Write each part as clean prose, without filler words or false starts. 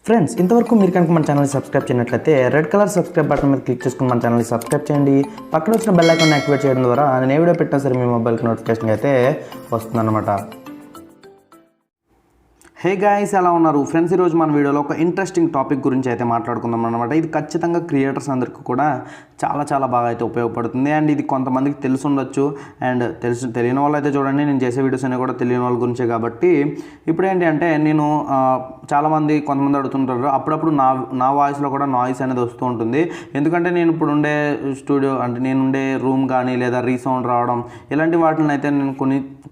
Friends ఇంతవరకు మీరు కనుక మన ఛానల్ని సబ్స్క్రైబ్ చేయనట్లయితే రెడ్ కలర్ సబ్స్క్రైబ్ బటన్ మీద క్లిక్ చేసుకుని మన ఛానల్ని సబ్స్క్రైబ్ చేయండి. పక్కన వచ్చిన బెల్ ఐకాన్ యాక్టివేట్ చేయడం ద్వారా నేను ఏ వీడియో పెట్టినా సరే మీ మొబైల్కి నోటిఫికేషన్ అయితే వస్తుందన్నమాట. హే గాయ్స్, ఎలా ఉన్నారు ఫ్రెండ్స్? ఈరోజు మన వీడియోలో ఒక ఇంట్రెస్టింగ్ టాపిక్ గురించి అయితే మాట్లాడుకుందాం అనమాట. ఇది ఖచ్చితంగా క్రియేటర్స్ అందరికీ కూడా చాలా బాగా అయితే ఉపయోగపడుతుంది. అండ్ ఇది కొంతమందికి తెలిసి ఉండొచ్చు, అండ్ తెలియని వాళ్ళు అయితే చూడండి, నేను చేసే వీడియోస్ అన్నీ కూడా తెలియని వాళ్ళ గురించే. కాబట్టి ఇప్పుడు ఏంటి అంటే నేను కొంతమంది అడుగుతుంటారు, అప్పుడప్పుడు నా వాయిస్లో కూడా నాయిస్ అనేది వస్తూ ఉంటుంది. ఎందుకంటే నేను ఇప్పుడు ఉండే స్టూడియో అంటే నేను ఉండే రూమ్ కానీ లేదా రీసౌండ్ రావడం ఇలాంటి వాటిని అయితే నేను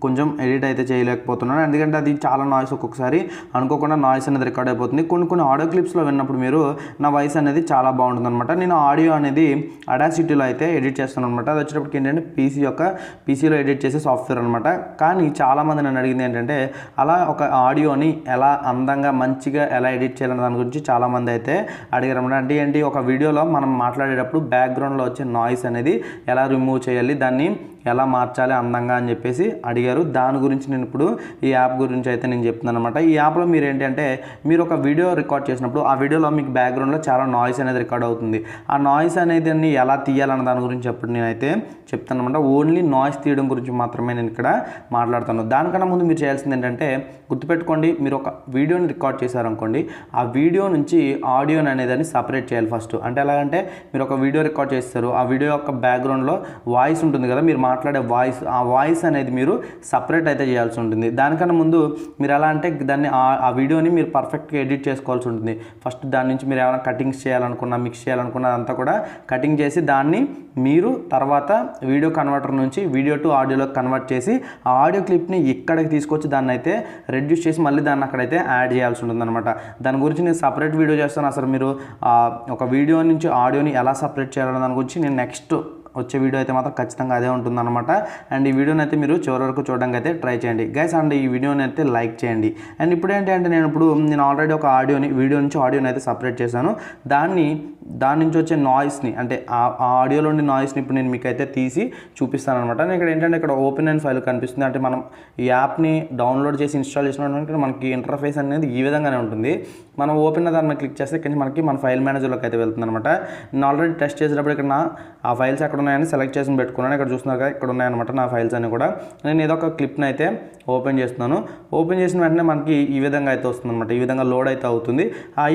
కొంచెం ఎడిట్ అయితే చేయలేకపోతున్నాను. ఎందుకంటే అది చాలా నాయిస్, ఒక్కొక్కసారి అనుకోకుండా నాయిస్ అనేది రికార్డ్ అయిపోతుంది. కొన్ని ఆడియో క్లిప్స్లో విన్నప్పుడు మీరు నా వాయిస్ అనేది చాలా బాగుంటుంది అనమాట. నేను ఆడియో అనేది అడాసిటీలో అయితే ఎడిట్ చేస్తాను అనమాట. అది వచ్చేటప్పటికి ఏంటంటే పీసీలో ఎడిట్ చేసే సాఫ్ట్వేర్ అనమాట. కానీ చాలామంది నన్ను అడిగింది ఏంటంటే అలా ఒక ఆడియోని ఎలా అందంగా మంచిగా ఎలా ఎడిట్ చేయాలనే దాని గురించి చాలామంది అయితే అడిగారు అనమాట. అంటే ఏంటి, ఒక వీడియోలో మనం మాట్లాడేటప్పుడు బ్యాక్గ్రౌండ్లో వచ్చే నాయిస్ అనేది ఎలా రిమూవ్ చేయాలి, దాన్ని ఎలా మార్చాలి అందంగా అని చెప్పేసి అడిగారు. దాని గురించి నేను ఇప్పుడు ఈ యాప్ గురించి అయితే నేను చెప్తున్నాను అనమాట. ఈ యాప్లో మీరు ఏంటంటే మీరు ఒక వీడియో రికార్డ్ చేసినప్పుడు ఆ వీడియోలో మీకు బ్యాక్గ్రౌండ్లో చాలా నాయిస్ అనేది రికార్డ్ అవుతుంది. ఆ నాయిస్ అనేది ఎలా తీయాలన్న దాని గురించి అప్పుడు నేనైతే చెప్తాను అనమాట. ఓన్లీ నాయిస్ తీయడం గురించి మాత్రమే నేను ఇక్కడ మాట్లాడతాను. దానికన్నా ముందు మీరు చేయాల్సింది ఏంటంటే, గుర్తుపెట్టుకోండి, మీరు ఒక వీడియోని రికార్డ్ చేశారనుకోండి, ఆ వీడియో నుంచి ఆడియోని అనేదాన్ని సపరేట్ చేయాలి ఫస్ట్. అంటే ఎలాగంటే, మీరు ఒక వీడియో రికార్డ్ చేస్తారు, ఆ వీడియో యొక్క బ్యాక్గ్రౌండ్లో వాయిస్ ఉంటుంది కదా, మీరు మాట్లాడే వాయిస్, ఆ వాయిస్ అనేది మీరు సపరేట్ అయితే చేయాల్సి ఉంటుంది. దానికన్నా ముందు మీరు ఎలా అంటే దాన్ని ఆ వీడియోని మీరు పర్ఫెక్ట్గా ఎడిట్ చేసుకోవాల్సి ఉంటుంది. ఫస్ట్ దాని నుంచి మీరు ఏమైనా కటింగ్స్ చేయాలనుకున్నా, మిక్స్ చేయాలనుకున్నా అదంతా కూడా కటింగ్ చేసి దాన్ని మీరు తర్వాత వీడియో కన్వర్టర్ నుంచి వీడియో టు ఆడియోలోకి కన్వర్ట్ చేసి ఆ ఆడియో క్లిప్ని ఇక్కడికి తీసుకొచ్చి దాన్ని అయితే రెడ్యూస్ చేసి మళ్ళీ దాన్ని అక్కడైతే యాడ్ చేయాల్సి ఉంటుంది అనమాట. దాని గురించి నేను సపరేట్ వీడియో చేస్తాను. అసలు మీరు ఒక వీడియో నుంచి ఆడియోని ఎలా సపరేట్ చేయాలనే దాని గురించి నేను నెక్స్ట్ వచ్చే వీడియో అయితే మాత్రం ఖచ్చితంగా అదే ఉంటుందన్నమాట. అండ్ ఈ వీడియోని అయితే మీరు చివరి వరకు చూడడానికి అయితే ట్రై చేయండి గైస్. అండ్ ఈ వీడియోని అయితే లైక్ చేయండి. అండ్ ఇప్పుడు ఏంటంటే నేను ఆల్రెడీ ఒక వీడియో నుంచి ఆడియోని అయితే సపరేట్ చేశాను. దాని నుంచి వచ్చే నాయిస్ని, అంటే ఆ ఆడియోలోని నాయిస్ని ఇప్పుడు నేను మీకు అయితే తీసి చూపిస్తాను అనమాట. నేను ఇక్కడ ఏంటంటే ఇక్కడ ఓపెన్ అండ్ ఫైల్ కనిపిస్తుంది. అంటే మనం ఈ యాప్ని డౌన్లోడ్ చేసి ఇన్స్టాల్ చేసినప్పుడు మనకి ఇంటర్ఫేస్ అనేది ఈ విధంగానే ఉంటుంది. మనం ఓపెన్ దాని మీద క్లిక్ చేస్తే ఇక్కడ మనకి మన ఫైల్ మేనేజర్లోకి అయితే వెళ్తుంది అనమాట. నేను ఆల్రెడీ టెస్ట్ చేసేటప్పుడు ఇక్కడ ఆ ఫైల్స్ ఎక్కడ ఉన్నాయని సెలెక్ట్ చేసి పెట్టుకున్నాను. ఇక్కడ చూస్తున్నారు కదా, ఇక్కడ ఉన్నాయన్నమాట నా ఫైల్స్ అన్ని కూడా. నేను ఏదో ఒక క్లిప్ని అయితే ఓపెన్ చేస్తున్నాను. ఓపెన్ చేసిన వెంటనే మనకి ఈ విధంగా అయితే వస్తుంది అనమాట. ఈ విధంగా లోడ్ అయితే అవుతుంది. ఆ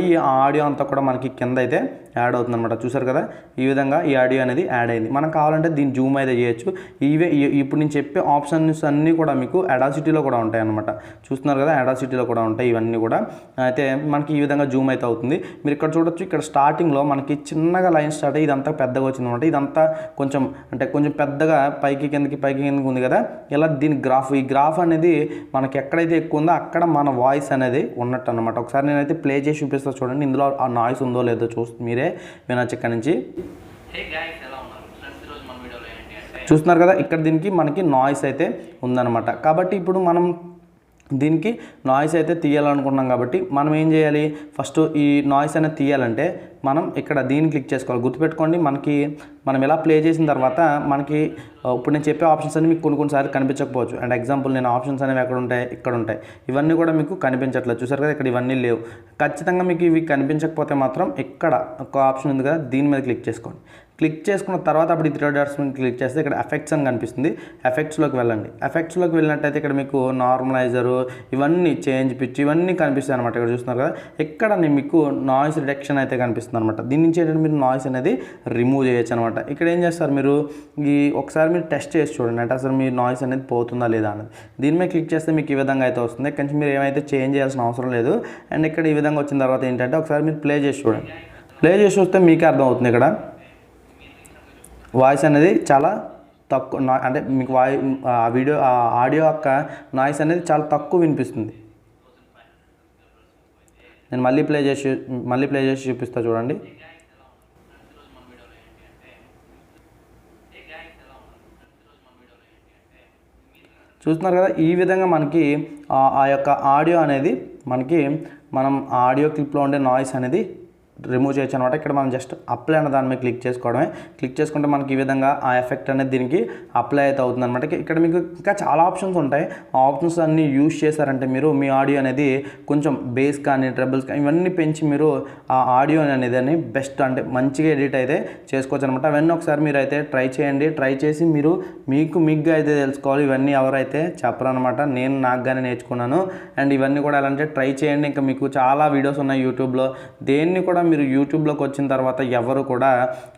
ఆడియో అంతా కూడా మనకి కింద అయితే యాడ్ అవుతుంది అనమాట. చూసారు కదా, ఈ విధంగా ఈ ఆడియో అనేది యాడ్ అయింది. మనం కావాలంటే దీన్ని జూమ్ అయితే చేయొచ్చు. ఇప్పుడు నేను చెప్పే ఆప్షన్స్ అన్నీ కూడా మీకు అడాసిటీలో కూడా ఉంటాయి అనమాట. చూస్తున్నారు కదా, అడాసిటీలో కూడా ఉంటాయి ఇవన్నీ కూడా. అయితే మనకి ఈ విధంగా జూమ్ అయితే అవుతుంది. మీరు ఇక్కడ చూడొచ్చు, ఇక్కడ స్టార్టింగ్లో మనకి చిన్నగా లైన్ స్టార్ట్ అయ్యి ఇదంతా పెద్దగా వచ్చింది అనమాట. ఇదంతా కొంచెం పెద్దగా పైకి కిందకి ఉంది కదా. ఇలా ఈ గ్రాఫ్ అనేది మనకి ఎక్కడైతే ఎక్కువ ఉందో అక్కడ మన వాయిస్ అనేది ఉన్నట్టు అనమాట. ఒకసారి నేనైతే ప్లే చేసి చూపిస్తా చూడండి, ఇందులో ఆ నాయిస్ ఉందో లేదో మీరే వినొచ్చు ఇక్కడ నుంచి. చూస్తున్నారు కదా, ఇక్కడ దీనికి మనకి నాయిస్ అయితే ఉందన్నమాట. కాబట్టి ఇప్పుడు మనం దీనికి నాయిస్ అయితే తీయాలనుకున్నాం కాబట్టి మనం ఏం చేయాలి, ఫస్ట్ ఈ నాయిస్ అనేది తీయాలంటే మనం ఇక్కడ దీన్ని క్లిక్ చేసుకోవాలి. గుర్తుపెట్టుకోండి, మనం ఎలా ప్లే చేసిన తర్వాత మనకి ఇప్పుడు నేను చెప్పే ఆప్షన్స్ అన్ని మీకు కొన్నిసార్లు కనిపించకపోవచ్చు. అండ్ ఎగ్జాంపుల్ నేను ఆప్షన్స్ అనేవి ఎక్కడ ఉంటాయి, ఇక్కడ ఉంటాయి, ఇవన్నీ కూడా మీకు కనిపించట్లేదు. చూసారు కదా, ఇక్కడ ఇవన్నీ లేవు. ఖచ్చితంగా మీకు ఇవి కనిపించకపోతే మాత్రం ఇక్కడ ఒక ఆప్షన్ ఉంది కదా, దీని మీద క్లిక్ చేసుకోండి. క్లిక్ చేసుకున్న తర్వాత అప్పుడు ఈ 3 డాట్స్ మీద క్లిక్ చేస్తే ఇక్కడ ఎఫెక్ట్స్ అని కనిపిస్తుంది. ఎఫెక్ట్స్లోకి వెళ్ళండి. ఎఫెక్ట్స్లోకి వెళ్ళినట్టయితే ఇక్కడ మీకు నార్మలైజరు, ఇవన్నీ చేంజ్ పిచ్, ఇవన్నీ కనిపిస్తాయి అనమాట. ఇక్కడ చూస్తున్నారు కదా, ఇక్కడ మీకు నాయిస్ రిడక్షన్ అయితే కనిపిస్తుంది అనమాట. దీని నుంచి ఏంటంటే మీరు నాయిస్ అనేది రిమూవ్ చేయొచ్చు అనమాట. ఇక్కడ ఏం చేస్తారు, మీరు ఒకసారి మీరు టెస్ట్ చేసి చూడండి, అంటే అసలు మీ నాయిస్ అనేది పోతుందా లేదా అనేది. దీని మీద క్లిక్ చేస్తే మీకు ఈ విధంగా అయితే వస్తుంది. ఇక్కడ నుంచి మీరు ఏమైతే చేంజ్ చేయాల్సిన అవసరం లేదు. అండ్ ఇక్కడ ఈ విధంగా వచ్చిన తర్వాత ఏంటంటే ఒకసారి మీరు ప్లే చేసి చూడండి. ప్లే చేసి వస్తే మీకే అర్థమవుతుంది ఇక్కడ వాయిస్ అనేది చాలా తక్కువ, అంటే మీకు ఆడియో యొక్క నాయిస్ అనేది చాలా తక్కువ వినిపిస్తుంది. నేను మళ్ళీ ప్లే చేసి చూపిస్తా చూడండి. చూస్తున్నారు కదా, ఈ విధంగా మనకి ఆ యొక్క ఆడియో అనేది మనం ఆడియో క్లిప్లో ఉండే నాయిస్ అనేది రిమూవ్ చేయొచ్చు అనమాట. ఇక్కడ మనం జస్ట్ అప్లై అన్న దాని మీద క్లిక్ చేసుకోవడమే. క్లిక్ చేసుకుంటే మనకి ఈ విధంగా ఆ ఎఫెక్ట్ అనేది దీనికి అప్లై అయితే అవుతుంది అనమాట. ఇక్కడ మీకు ఇంకా చాలా ఆప్షన్స్ ఉంటాయి. ఆ ఆప్షన్స్ అన్నీ యూజ్ చేశారంటే మీరు మీ ఆడియో అనేది కొంచెం బేస్ కానీ ట్రబుల్స్ కానీ ఇవన్నీ పెంచి మీరు ఆ ఆడియో అనేది బెస్ట్ అంటే మంచిగా ఎడిట్ అయితే చేసుకోవచ్చు అనమాట. అవన్నీ ఒకసారి మీరు అయితే ట్రై చేయండి. ట్రై చేసి మీరు మీకుగా అయితే తెలుసుకోవాలి. ఇవన్నీ ఎవరైతే చెప్పరనమాట, నేను నాకుగానే నేర్చుకున్నాను. అండ్ ఇవన్నీ కూడా ఎలా అంటే ట్రై చేయండి. ఇంకా మీకు చాలా వీడియోస్ ఉన్నాయి యూట్యూబ్లో. దేన్ని కూడా మీరు యూట్యూబ్లోకి వచ్చిన తర్వాత ఎవరు కూడా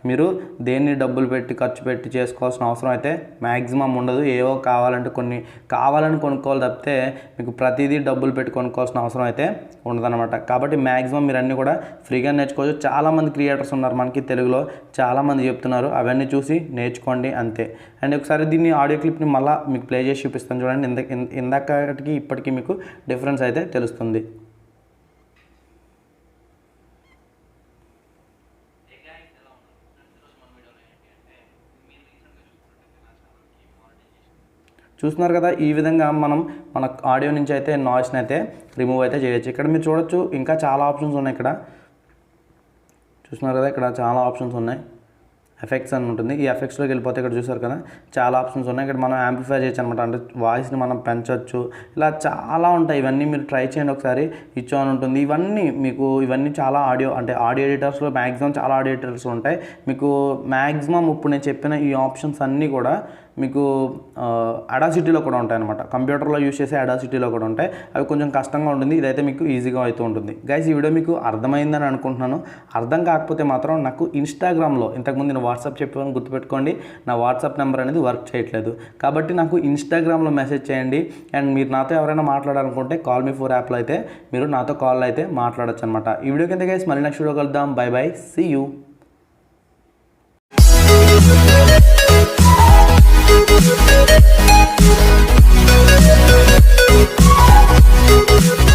మీరు దేన్ని డబ్బులు పెట్టి ఖర్చు పెట్టి చేసుకోవాల్సిన అవసరం అయితే మ్యాక్సిమం ఉండదు. ఏవో కావాలంటే కొన్ని కావాలని కొనుక్కోవాలి తప్పితే మీకు ప్రతిదీ డబ్బులు పెట్టి కొనుక్కోవాల్సిన అవసరం అయితే ఉండదన్నమాట. కాబట్టి మ్యాక్సిమం మీరు అన్నీ కూడా ఫ్రీగా నేర్చుకోవచ్చు. చాలామంది క్రియేటర్స్ ఉన్నారు మనకి తెలుగులో, చాలామంది చెప్తున్నారు. అవన్నీ చూసి నేర్చుకోండి అంతే. అండ్ ఒకసారి దీన్ని ఆడియో క్లిప్ని మళ్ళీ మీకు ప్లే చేసి చూపిస్తాను చూడండి. ఇందాకటికి ఇప్పటికీ మీకు డిఫరెన్స్ అయితే తెలుస్తుంది. చూస్తున్నారు కదా, ఈ విధంగా మనం మన ఆడియో నుంచి అయితే నాయిస్ని అయితే రిమూవ్ అయితే చేయొచ్చు. ఇక్కడ మీరు చూడొచ్చు ఇంకా చాలా ఆప్షన్స్ ఉన్నాయి. ఇక్కడ చూస్తున్నారు కదా, ఇక్కడ చాలా ఆప్షన్స్ ఉన్నాయి. ఎఫెక్ట్స్ అని ఉంటుంది. ఈ ఎఫెక్ట్స్లోకి వెళ్ళిపోతే ఇక్కడ చూసారు కదా చాలా ఆప్షన్స్ ఉన్నాయి. ఇక్కడ మనం యాంప్లిఫై చేయొచ్చు అనమాట. అంటే వాయిస్ని మనం పెంచవచ్చు. ఇలా చాలా ఉంటాయి. ఇవన్నీ మీరు ట్రై చేయండి ఒకసారి. ఇచ్చో అని ఉంటుంది. ఇవన్నీ చాలా ఆడియో ఎడిటర్స్లో మ్యాక్సిమం చాలా ఆడియో ఎడిటర్స్ ఉంటాయి. మీకు మ్యాక్సిమం ఇప్పుడు నేను చెప్పిన ఈ ఆప్షన్స్ అన్నీ కూడా మీకు అడాసిటీలో కూడా ఉంటాయి అనమాట. కంప్యూటర్లో యూజ్ చేసే అడాసిటీలో కూడా ఉంటాయి. అవి కొంచెం కష్టంగా ఉంటుంది. ఇదైతే మీకు ఈజీగా అవుతూ ఉంటుంది. గైస్, ఈ వీడియో మీకు అర్థమైందని అనుకుంటున్నాను. అర్థం కాకపోతే మాత్రం నాకు ఇన్స్టాగ్రామ్లో ఇంతకుముందు నేను వాట్సాప్ చెప్పాను గుర్తుపెట్టుకోండి. నా వాట్సాప్ నెంబర్ అనేది వర్క్ చేయట్లేదు. కాబట్టి నాకు ఇన్స్టాగ్రామ్లో మెసేజ్ చేయండి. అండ్ మీరు నాతో ఎవరైనా మాట్లాడాలనుకుంటే కాల్ మీ 4 యాప్లో అయితే మీరు నాతో కాల్ అయితే మాట్లాడచ్చు అనమాట. ఈ వీడియో కింద గైస్ మళ్ళీ నెక్స్ట్ వీడియో కలుద్దాం. Bye bye, see you. We'll be right back.